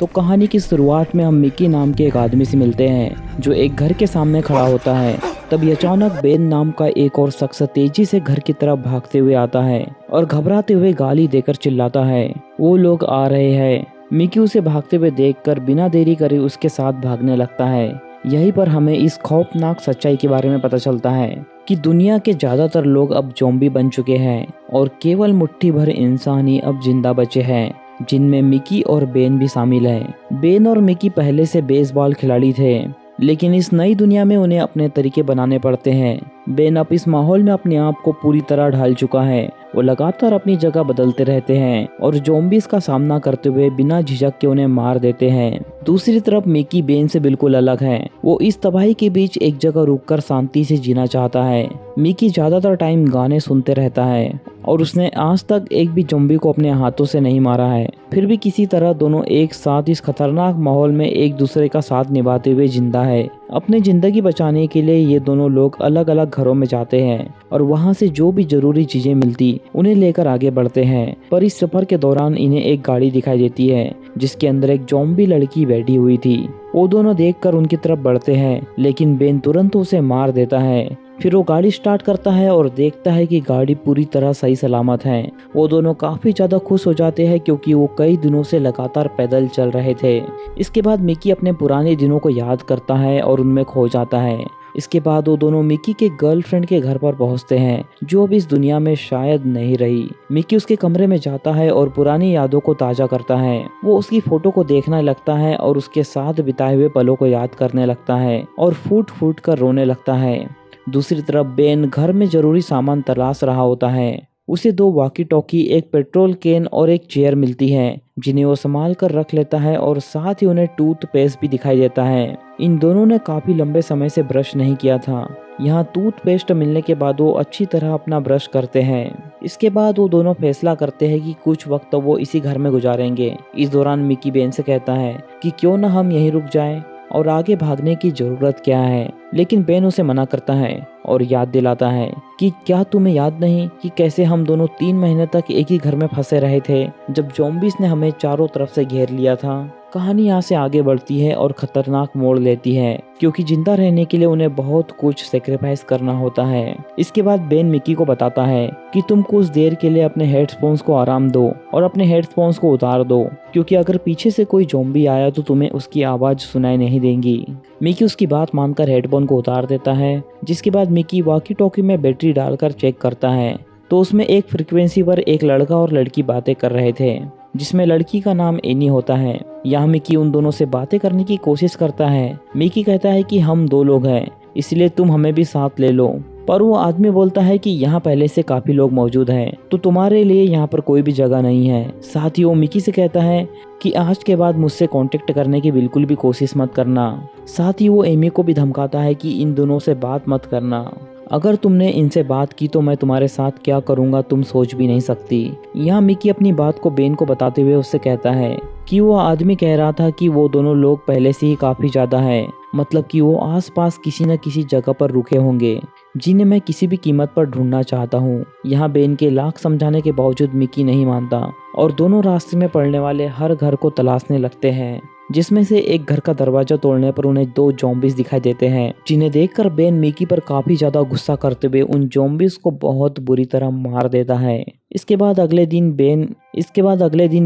तो कहानी की शुरुआत में हम मिकी नाम के एक आदमी से मिलते हैं जो एक घर के सामने खड़ा होता है। तभी अचानक बेन नाम का एक और शख्स तेजी से घर की तरफ भागते हुए आता है और घबराते हुए गाली देकर चिल्लाता है, वो लोग आ रहे हैं। मिकी उसे भागते हुए देखकर बिना देरी करे उसके साथ भागने लगता है। यहीं पर हमें इस खौफनाक सच्चाई के बारे में पता चलता है कि दुनिया के ज्यादातर लोग अब ज़ॉम्बी बन चुके हैं और केवल मुट्ठी भर इंसान ही अब जिंदा बचे हैं, जिनमें मिकी और बेन भी शामिल हैं। बेन और मिकी पहले से बेसबॉल खिलाड़ी थे, लेकिन इस नई दुनिया में उन्हें अपने तरीके बनाने पड़ते हैं। बेन अब इस माहौल में अपने आप को पूरी तरह ढाल चुका है। वो लगातार अपनी जगह बदलते रहते हैं और ज़ॉम्बीज़ का सामना करते हुए बिना झिझक के उन्हें मार देते हैं। दूसरी तरफ मिकी बेन से बिल्कुल अलग है। वो इस तबाही के बीच एक जगह रुककर शांति से जीना चाहता है। मिकी ज्यादातर टाइम गाने सुनते रहता है और उसने आज तक एक भी ज़ॉम्बी को अपने हाथों से नहीं मारा है। फिर भी किसी तरह दोनों एक साथ इस खतरनाक माहौल में एक दूसरे का साथ निभाते हुए जिंदा है। अपनी जिंदगी बचाने के लिए ये दोनों लोग अलग अलग घरों में जाते हैं और वहां से जो भी जरूरी चीजें मिलती उन्हें लेकर आगे बढ़ते हैं। पर इस सफर के दौरान इन्हें एक गाड़ी दिखाई देती है जिसके अंदर एक ज़ॉम्बी लड़की बैठी हुई थी। वो दोनों देखकर उनकी तरफ बढ़ते हैं, लेकिन बेन तुरंत उसे मार देता है। फिर वो गाड़ी स्टार्ट करता है और देखता है कि गाड़ी पूरी तरह सही सलामत है। वो दोनों काफी ज्यादा खुश हो जाते हैं क्योंकि वो कई दिनों से लगातार पैदल चल रहे थे। इसके बाद मिकी अपने पुराने दिनों को याद करता है और उनमें खो जाता है। इसके बाद वो दोनों मिकी के गर्लफ्रेंड के घर पर पहुंचते हैं जो अब इस दुनिया में शायद नहीं रही। मिकी उसके कमरे में जाता है और पुरानी यादों को ताजा करता है। वो उसकी फोटो को देखने लगता है और उसके साथ बिताए हुए पलों को याद करने लगता है और फूट फूट कर रोने लगता है। दूसरी तरफ बेन घर में जरूरी सामान तलाश रहा होता है। उसे 2 वॉकी टॉकी, एक पेट्रोल कैन और एक चेयर मिलती है जिन्हें वो संभाल कर रख लेता है और साथ ही उन्हें टूथपेस्ट भी दिखाई देता है। इन दोनों ने काफी लंबे समय से ब्रश नहीं किया था। यहाँ टूथपेस्ट मिलने के बाद वो अच्छी तरह अपना ब्रश करते हैं। इसके बाद वो दोनों फैसला करते हैं कि कुछ वक्त तो वो इसी घर में गुजारेंगे। इस दौरान मिकी बेन से कहता है कि क्यों ना हम यहीं रुक जाएं और आगे भागने की जरूरत क्या है, लेकिन बेन उसे मना करता है और याद दिलाता है कि क्या तुम्हें याद नहीं कि कैसे हम दोनों 3 महीने तक एक ही घर में फंसे रहे थे जब ज़ॉम्बीज़ ने हमें चारों तरफ से घेर लिया था। कहानी यहाँ से आगे बढ़ती है और खतरनाक मोड़ लेती है क्योंकि जिंदा रहने के लिए उन्हें बहुत कुछ सेक्रीफाइस करना होता है। इसके बाद बेन मिकी को बताता है कि तुम कुछ देर के लिए अपने हेडफोन्स को आराम दो और अपने हेडफोन्स को उतार दो क्योंकि अगर पीछे से कोई ज़ॉम्बी आया तो तुम्हें उसकी आवाज सुनाई नहीं देंगी। मिकी उसकी बात मानकर हेडफोन को उतार देता है। जिसके बाद मिकी वॉकी टॉकी में बैटरी डालकर चेक करता है तो उसमें एक फ्रीक्वेंसी पर एक लड़का और लड़की बातें कर रहे थे जिसमें लड़की का नाम एनी होता है। यहाँ मिकी उन दोनों से बातें करने की कोशिश करता है। मिकी कहता है कि हम 2 लोग हैं इसलिए तुम हमें भी साथ ले लो, पर वो आदमी बोलता है कि यहाँ पहले से काफी लोग मौजूद हैं तो तुम्हारे लिए यहाँ पर कोई भी जगह नहीं है। साथ ही वो मिकी से कहता है कि आज के बाद मुझसे कांटेक्ट करने की बिल्कुल भी कोशिश मत करना। साथ ही वो एमी को भी धमकाता है कि इन दोनों से बात मत करना। अगर तुमने इनसे बात की तो मैं तुम्हारे साथ क्या करूंगा तुम सोच भी नहीं सकती। यहाँ मिकी अपनी बात को बेन को बताते हुए उससे कहता है कि वो आदमी कह रहा था कि वो दोनों लोग पहले से ही काफी ज्यादा है, मतलब कि वो आसपास किसी न किसी जगह पर रुके होंगे जिन्हें मैं किसी भी कीमत पर ढूंढना चाहता हूँ। यहाँ बेन के लाख समझाने के बावजूद मिकी नहीं मानता और दोनों रास्ते में पड़ने वाले हर घर को तलाशने लगते हैं, जिसमें से एक घर का दरवाजा तोड़ने पर उन्हें 2 ज़ॉम्बीज़ दिखाई देते हैं जिन्हें देखकर बेन मिकी पर काफी ज्यादा गुस्सा करते हुए उन ज़ॉम्बीज़ को बहुत बुरी तरह मार देता है। इसके बाद अगले दिन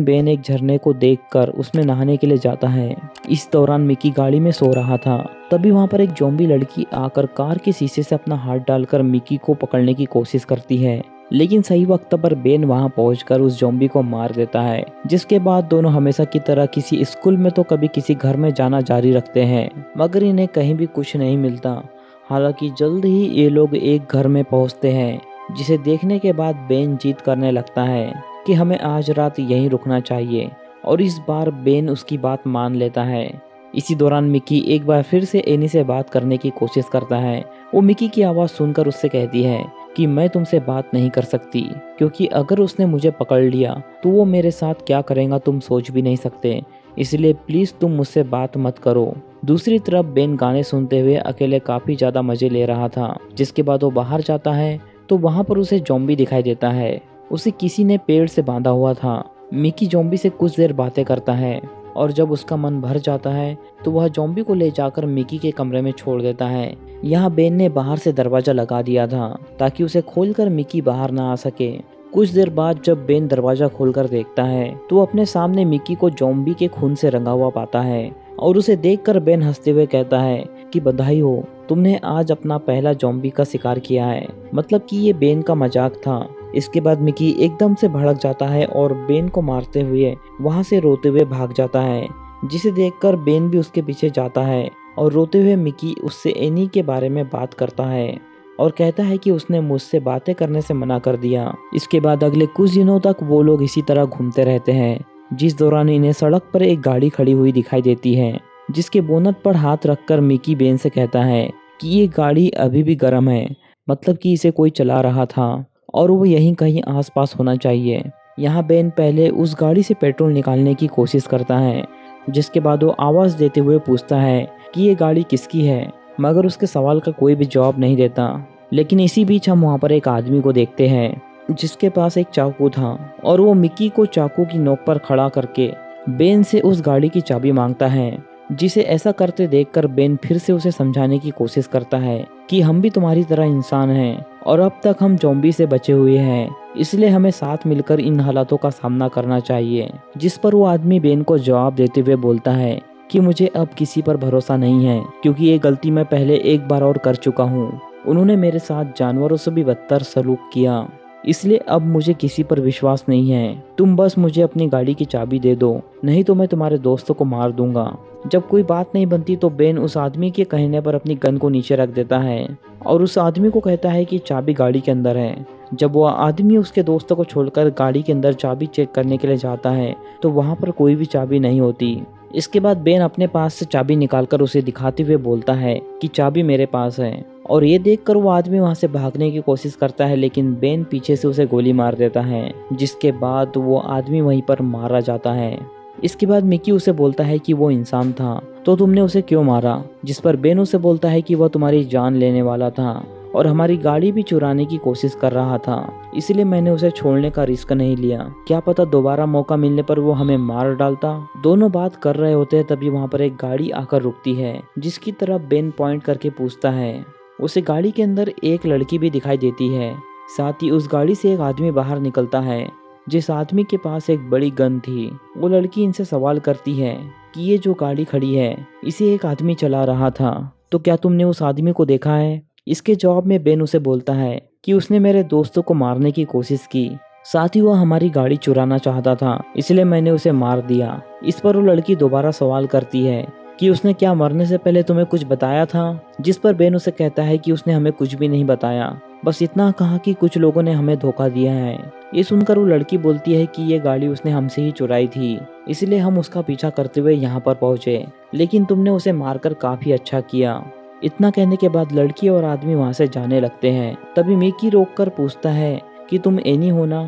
बेन एक झरने को देखकर उसमें नहाने के लिए जाता है। इस दौरान मिकी गाड़ी में सो रहा था। तभी वहां पर एक ज़ॉम्बी लड़की आकर कार के शीशे से अपना हाथ डालकर मिकी को पकड़ने की कोशिश करती है, लेकिन सही वक्त पर बेन वहां पहुंचकर उस ज़ॉम्बी को मार देता है। जिसके बाद दोनों हमेशा की तरह किसी स्कूल में तो कभी किसी घर में जाना जारी रखते हैं, मगर इन्हें कहीं भी कुछ नहीं मिलता। हालांकि जल्द ही ये लोग एक घर में पहुंचते हैं जिसे देखने के बाद बेन जिद करने लगता है कि हमें आज रात यहीं रुकना चाहिए और इस बार बेन उसकी बात मान लेता है। इसी दौरान मिकी एक बार फिर से एनी से बात करने की कोशिश करता है। वो मिकी की आवाज़ सुनकर उससे कहती है कि मैं तुमसे बात नहीं कर सकती क्योंकि अगर उसने मुझे पकड़ लिया तो वो मेरे साथ क्या करेगा तुम सोच भी नहीं सकते, इसलिए प्लीज तुम मुझसे बात मत करो। दूसरी तरफ बेन गाने सुनते हुए अकेले काफी ज्यादा मजे ले रहा था। जिसके बाद वो बाहर जाता है तो वहां पर उसे ज़ॉम्बी दिखाई देता है। उसे किसी ने पेड़ से बांधा हुआ था। मिकी ज़ॉम्बी से कुछ देर बातें करता है और जब उसका मन भर जाता है तो वह ज़ॉम्बी को ले जाकर मिकी के कमरे में छोड़ देता है। यहाँ बेन ने बाहर से दरवाज़ा लगा दिया था ताकि उसे खोलकर मिकी बाहर ना आ सके। कुछ देर बाद जब बेन दरवाज़ा खोलकर देखता है तो वो अपने सामने मिकी को ज़ॉम्बी के खून से रंगा हुआ पाता है और उसे देखकर बेन हंसते हुए कहता है कि बधाई हो, तुमने आज अपना पहला ज़ॉम्बी का शिकार किया है। मतलब कि ये बेन का मजाक था। इसके बाद मिकी एकदम से भड़क जाता है और बेन को मारते हुए वहाँ से रोते हुए भाग जाता है, जिसे देखकर बेन भी उसके पीछे जाता है और रोते हुए मिकी उससे एनी के बारे में बात करता है और कहता है कि उसने मुझसे बातें करने से मना कर दिया। इसके बाद अगले कुछ दिनों तक वो लोग इसी तरह घूमते रहते हैं, जिस दौरान इन्हें सड़क पर एक गाड़ी खड़ी हुई दिखाई देती है, जिसके बोनट पर हाथ रखकर मिकी बेन से कहता है कि ये गाड़ी अभी भी गर्म है, मतलब कि इसे कोई चला रहा था और वो यहीं कहीं आसपास होना चाहिए। यहाँ बेन पहले उस गाड़ी से पेट्रोल निकालने की कोशिश करता है, जिसके बाद वो आवाज़ देते हुए पूछता है कि ये गाड़ी किसकी है, मगर उसके सवाल का कोई भी जवाब नहीं देता। लेकिन इसी बीच हम वहाँ पर एक आदमी को देखते हैं जिसके पास एक चाकू था और वो मिकी को चाकू की नोक पर खड़ा करके बेन से उस गाड़ी की चाबी मांगता है, जिसे ऐसा करते देखकर बेन फिर से उसे समझाने की कोशिश करता है कि हम भी तुम्हारी तरह इंसान हैं और अब तक हम ज़ॉम्बी से बचे हुए हैं, इसलिए हमें साथ मिलकर इन हालातों का सामना करना चाहिए। जिस पर वो आदमी बेन को जवाब देते हुए बोलता है कि मुझे अब किसी पर भरोसा नहीं है, क्योंकि ये गलती मैं पहले एक बार और कर चुका हूँ। उन्होंने मेरे साथ जानवरों से भी बदतर सलूक किया, इसलिए अब मुझे किसी पर विश्वास नहीं है। तुम बस मुझे अपनी गाड़ी की चाबी दे दो, नहीं तो मैं तुम्हारे दोस्तों को मार दूंगा। जब कोई बात नहीं बनती तो बेन उस आदमी के कहने पर अपनी गन को नीचे रख देता है और उस आदमी को कहता है कि चाबी गाड़ी के अंदर है। जब वह आदमी उसके दोस्तों को छोड़कर गाड़ी के अंदर चाबी चेक करने के लिए जाता है तो वहाँ पर कोई भी चाबी नहीं होती। इसके बाद बेन अपने पास से चाबी निकालकर उसे दिखाते हुए बोलता है कि चाबी मेरे पास है, और ये देखकर वो आदमी वहाँ से भागने की कोशिश करता है, लेकिन बेन पीछे से उसे गोली मार देता है, जिसके बाद वो आदमी वहीं पर मारा जाता है। इसके बाद मिकी उसे बोलता है कि वो इंसान था तो तुमने उसे क्यों मारा, जिस पर बेन उसे बोलता है कि वह तुम्हारी जान लेने वाला था और हमारी गाड़ी भी चुराने की कोशिश कर रहा था, इसलिए मैंने उसे छोड़ने का रिस्क नहीं लिया। क्या पता दोबारा मौका मिलने पर वो हमें मार डालता। दोनों बात कर रहे होते हैं तभी वहाँ पर एक गाड़ी आकर रुकती है, जिसकी तरफ बेन पॉइंट करके पूछता है। उसे गाड़ी के अंदर एक लड़की भी दिखाई देती है। साथ ही उस गाड़ी से एक आदमी बाहर निकलता है, जिस आदमी के पास एक बड़ी गन थी। वो लड़की इनसे सवाल करती है कि ये जो गाड़ी खड़ी है इसे एक आदमी चला रहा था, तो क्या तुमने उस आदमी को देखा है। इसके जवाब में बेन उसे बोलता है कि उसने मेरे दोस्तों को मारने की कोशिश की, साथ ही वह हमारी गाड़ी चुराना चाहता था, इसलिए मैंने उसे मार दिया। इस पर वो लड़की दोबारा सवाल करती है कि उसने क्या मरने से पहले तुम्हें कुछ बताया था, जिस पर बेन उसे कहता है कि उसने हमें कुछ भी नहीं बताया, बस इतना कहा कि कुछ लोगों ने हमें धोखा दिया है। ये सुनकर वो लड़की बोलती है कि ये गाड़ी उसने हमसे ही चुराई थी, इसलिए हम उसका पीछा करते हुए यहाँ पर पहुँचे, लेकिन तुमने उसे मारकर काफी अच्छा किया। इतना कहने के बाद लड़की और आदमी वहाँ से जाने लगते हैं। तभी मिकी रोककर पूछता है कि तुम एनी हो ना।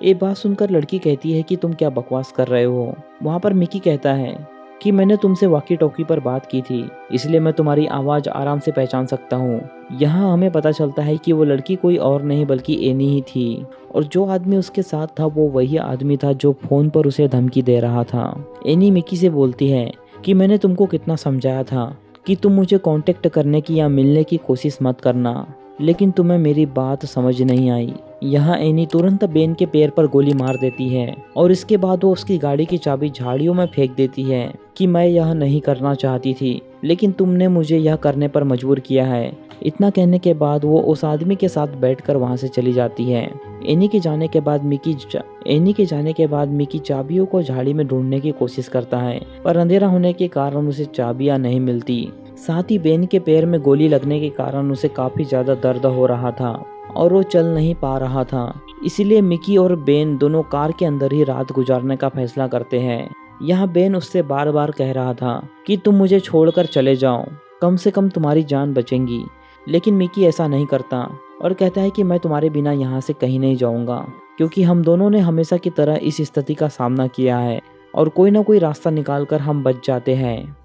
ये बात सुनकर लड़की कहती है कि तुम क्या बकवास कर रहे हो। वहाँ पर मिकी कहता है कि मैंने तुमसे वॉकी टॉकी पर बात की थी, इसलिए मैं तुम्हारी आवाज़ आराम से पहचान सकता हूँ। यहाँ हमें पता चलता है कि वो लड़की कोई और नहीं बल्कि एनी ही थी, और जो आदमी उसके साथ था वो वही आदमी था जो फ़ोन पर उसे धमकी दे रहा था। एनी मिकी से बोलती है कि मैंने तुमको कितना समझाया था कि तुम मुझे कांटेक्ट करने की या मिलने की कोशिश मत करना, लेकिन तुम्हें मेरी बात समझ नहीं आई। यहाँ एनी तुरंत बेन के पैर पर गोली मार देती है और इसके बाद वो उसकी गाड़ी की चाबी झाड़ियों में फेंक देती है कि मैं यह नहीं करना चाहती थी, लेकिन तुमने मुझे यह करने पर मजबूर किया है। इतना कहने के बाद वो उस आदमी के साथ बैठकर वहाँ से चली जाती है। एनी के जाने के बाद मिकी चाबियों को झाड़ी में ढूंढने की कोशिश करता है, पर अंधेरा होने के कारण उसे चाबियां नहीं मिलती। साथ ही बेन के पैर में गोली लगने के कारण उसे काफी ज्यादा दर्द हो रहा था और वो चल नहीं पा रहा था। इसीलिए मिकी और बेन दोनों कार के अंदर ही रात गुजारने का फैसला करते हैं। यहाँ बेन उससे बार बार कह रहा था कि तुम मुझे छोड़कर चले जाओ, कम से कम तुम्हारी जान बचेंगी, लेकिन मिकी ऐसा नहीं करता और कहता है कि मैं तुम्हारे बिना यहाँ से कहीं नहीं जाऊँगा, क्योंकि हम दोनों ने हमेशा की तरह इस स्थिति का सामना किया है और कोई ना कोई रास्ता निकालकर हम बच जाते हैं।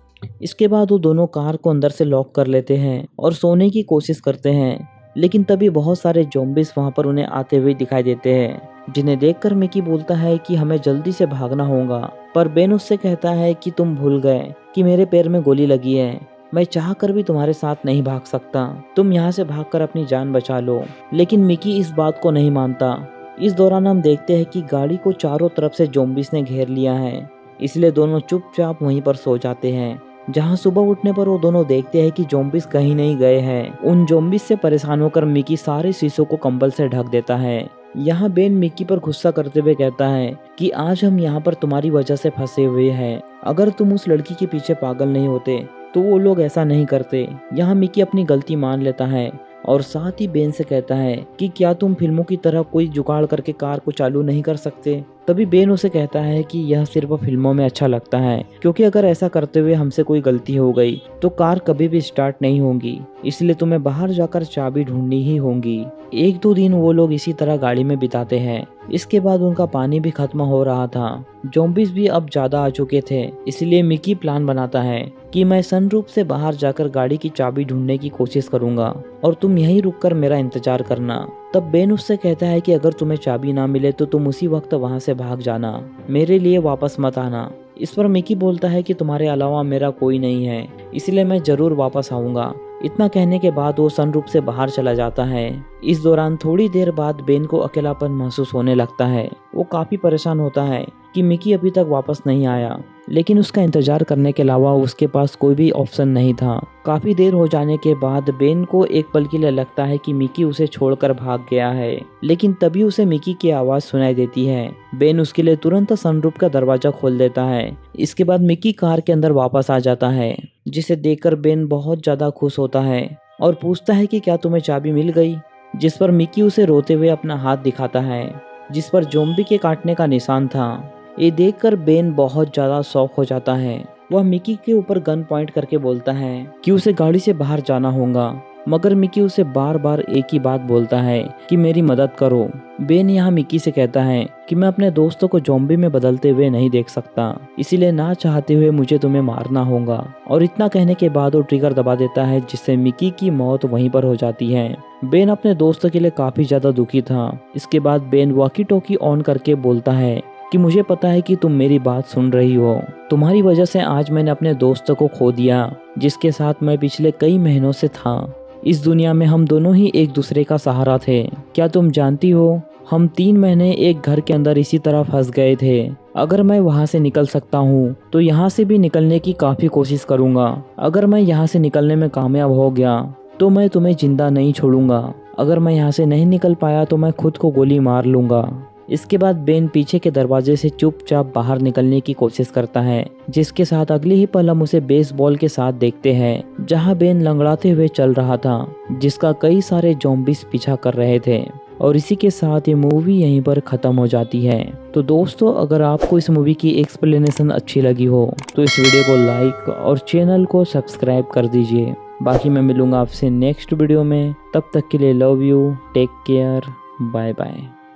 इसके बाद वो दोनों कार को अंदर से लॉक कर लेते हैं और सोने की कोशिश करते हैं। लेकिन तभी बहुत सारे ज़ॉम्बीज़ वहाँ पर उन्हें आते हुए दिखाई देते हैं, जिन्हें देखकर मिकी बोलता है कि हमें जल्दी से भागना होगा। पर बेन उससे कहता है कि तुम भूल गए कि मेरे पैर में गोली लगी है, मैं चाहकर भी तुम्हारे साथ नहीं भाग सकता, तुम यहाँ से भागकर अपनी जान बचा लो। लेकिन मिकी इस बात को नहीं मानता। इस दौरान हम देखते हैं कि गाड़ी को चारों तरफ से ज़ॉम्बीज़ ने घेर लिया है, इसलिए दोनों चुपचाप वहीं पर सो जाते हैं। जहां सुबह उठने पर वो दोनों देखते हैं कि ज़ॉम्बीज़ कहीं नहीं गए हैं। उन ज़ॉम्बीज़ से परेशान होकर मिकी सारे शीशों को कंबल से ढक देता है। यहाँ बेन मिकी पर गुस्सा करते हुए कहता है कि आज हम यहाँ पर तुम्हारी वजह से फंसे हुए हैं। अगर तुम उस लड़की के पीछे पागल नहीं होते तो वो लोग ऐसा नहीं करते। यहाँ मिकी अपनी गलती मान लेता है और साथ ही बेन से कहता है कि क्या तुम फिल्मों की तरह कोई जुगाड़ करके कार को चालू नहीं कर सकते। तभी बेन उसे कहता है कि यह सिर्फ फिल्मों में अच्छा लगता है, क्योंकि अगर ऐसा करते हुए हमसे कोई गलती हो गई तो कार कभी भी स्टार्ट नहीं होगी, इसलिए तुम्हें बाहर जाकर चाबी ढूंढनी ही होगी। एक दो दिन वो लोग इसी तरह गाड़ी में बिताते हैं। इसके बाद उनका पानी भी खत्म हो रहा था, ज़ॉम्बीज़ भी अब ज्यादा आ चुके थे, इसलिए मिकी प्लान बनाता है कि मैं सनरूफ से बाहर जाकर गाड़ी की चाबी ढूंढने की कोशिश करूंगा और तुम यहीं रुककर मेरा इंतजार करना। तब बेन उससे कहता है कि अगर तुम्हें चाबी ना मिले तो तुम उसी वक्त वहां से भाग जाना, मेरे लिए वापस मत आना। इस पर मिकी बोलता है कि तुम्हारे अलावा मेरा कोई नहीं है, इसलिए मैं जरूर वापस आऊंगा। इतना कहने के बाद वो सनरूफ से बाहर चला जाता है। इस दौरान थोड़ी देर बाद बेन को अकेलापन महसूस होने लगता है। वो काफी परेशान होता है कि मिकी अभी तक वापस नहीं आया, लेकिन उसका इंतजार करने के अलावा उसके पास कोई भी ऑप्शन नहीं था। काफी देर हो जाने के बाद बेन को एक पल के लिए लगता है कि मिकी उसे छोड़कर भाग गया है, लेकिन तभी उसे मिकी की आवाज सुनाई देती है। बेन उसके लिए तुरंत सनरूफ का दरवाजा खोल देता है। इसके बाद मिकी कार के अंदर वापस आ जाता है, जिसे देखकर बेन बहुत ज्यादा खुश होता है और पूछता है कि क्या तुम्हें चाबी मिल गई। जिस पर मिकी उसे रोते हुए अपना हाथ दिखाता है, जिस पर ज़ॉम्बी के काटने का निशान था। ये देखकर बेन बहुत ज्यादा शॉक हो जाता है। वह मिकी के ऊपर गन पॉइंट करके बोलता है कि उसे गाड़ी से बाहर जाना होगा, मगर मिकी उसे बार बार एक ही बात बोलता है कि मेरी मदद करो। बेन यहाँ मिकी से कहता है कि मैं अपने दोस्तों को ज़ॉम्बी में बदलते हुए नहीं देख सकता, इसीलिए ना चाहते हुए मुझे तुम्हें मारना होगा। और इतना कहने के बाद वो ट्रिगर दबा देता है, जिससे मिकी की मौत वहीं पर हो जाती है। बेन अपने दोस्तों के लिए काफी ज्यादा दुखी था। इसके बाद बेन वॉकी टॉकी ऑन करके बोलता है कि मुझे पता है कि तुम मेरी बात सुन रही हो, तुम्हारी वजह से आज मैंने अपने दोस्तों को खो दिया, जिसके साथ मैं पिछले कई महीनों से था। इस दुनिया में हम दोनों ही एक दूसरे का सहारा थे। क्या तुम जानती हो, हम 3 महीने एक घर के अंदर इसी तरह फंस गए थे। अगर मैं वहाँ से निकल सकता हूँ तो यहाँ से भी निकलने की काफी कोशिश करूँगा। अगर मैं यहाँ से निकलने में कामयाब हो गया तो मैं तुम्हें जिंदा नहीं छोड़ूंगा। अगर मैं यहाँ से नहीं निकल पाया तो मैं खुद को गोली मार लूंगा। इसके बाद बेन पीछे के दरवाजे से चुपचाप बाहर निकलने की कोशिश करता है, जिसके साथ अगले ही पल हम उसे बेसबॉल के साथ देखते हैं, जहां बेन लंगड़ाते हुए चल रहा था, जिसका कई सारे ज़ॉम्बीज़ पीछा कर रहे थे। और इसी के साथ ये मूवी यहीं पर ख़त्म हो जाती है। तो दोस्तों, अगर आपको इस मूवी की एक्सप्लेनेशन अच्छी लगी हो तो इस वीडियो को लाइक और चैनल को सब्सक्राइब कर दीजिए। बाकी मैं मिलूंगा आपसे नेक्स्ट वीडियो में, तब तक के लिए love you, take care, bye bye.